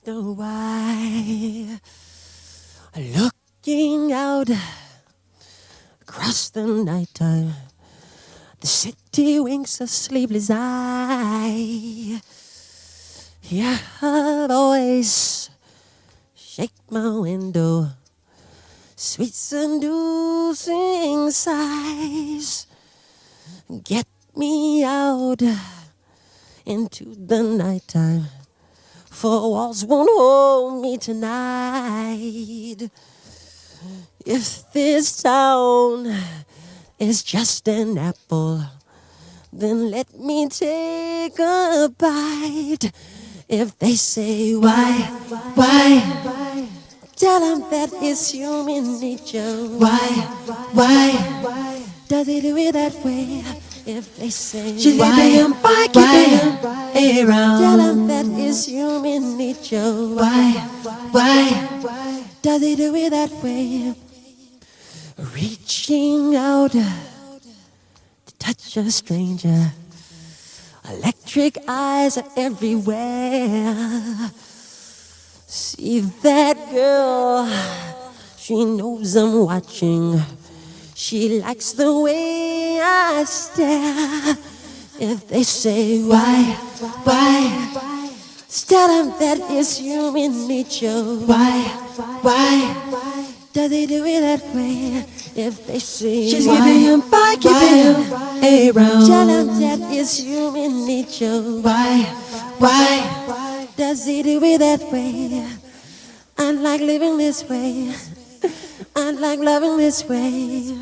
wonder why, looking out across the nighttime, the city winks a sleepless eye. Hear her voice shake my window, sweet seducing sighs. Get me out into the nighttime, for walls won't hold me tonight. If this town is just an apple, then let me take a bite. If they say why, tell them that it's human nature. Why does he do it that way? If they say she's keeping him around, tell them that it's human nature. Why does he do it that way? Reaching out to touch a stranger, electric eyes are everywhere. See that girl, she knows I'm watching. She likes the way I stare. If they say why, tell them that it's human nature. Why does he do it that way? If they say she's keeping him around, tell them that it's human nature. Why does he do it that way? I like living this way. I like loving this way.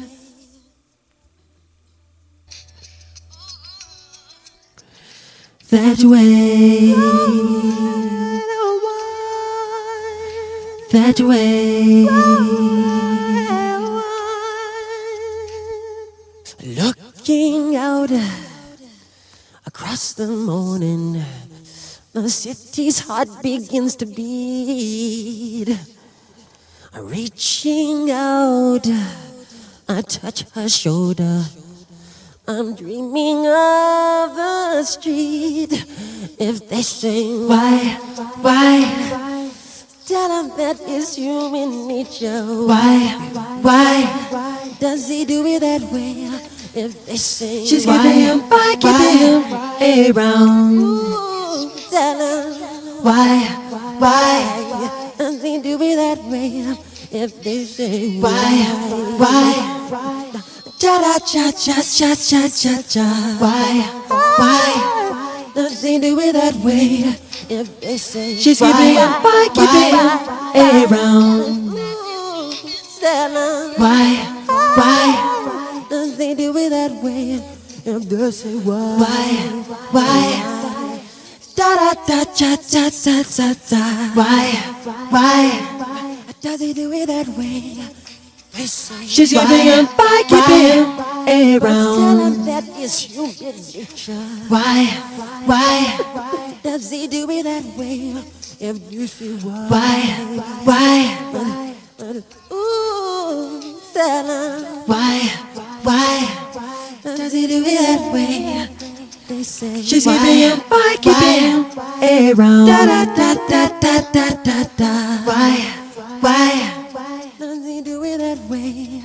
That way, that way. Looking out across the morning, the city's heart begins to beat. Reaching out, I touch her shoulder. I'm dreaming of the street. If they say why, tell them that it's human nature. Why does he do it that way? If they say she's keeping him around, tell them why does he do it that way? If they say why, cha cha cha cha cha cha cha, why does he do it that way? If they say she's keeping him around, tell them why does he do it that way? If they say why, da da da cha cha cha cha cha, why does he do it that way? They say she's keeping him around, tell him that it's human nature. why Does he do it that way? If you say why ooh, tell him why does he do it that way? They say she's keeping him around, da da da da da da da da. why Does he do it that way?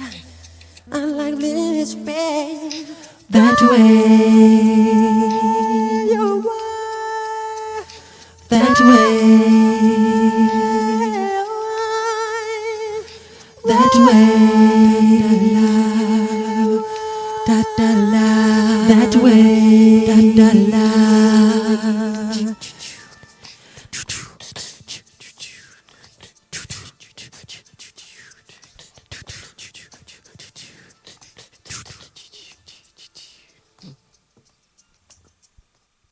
I like living this way. that way, that way, that way, Da da la, that way, da da la.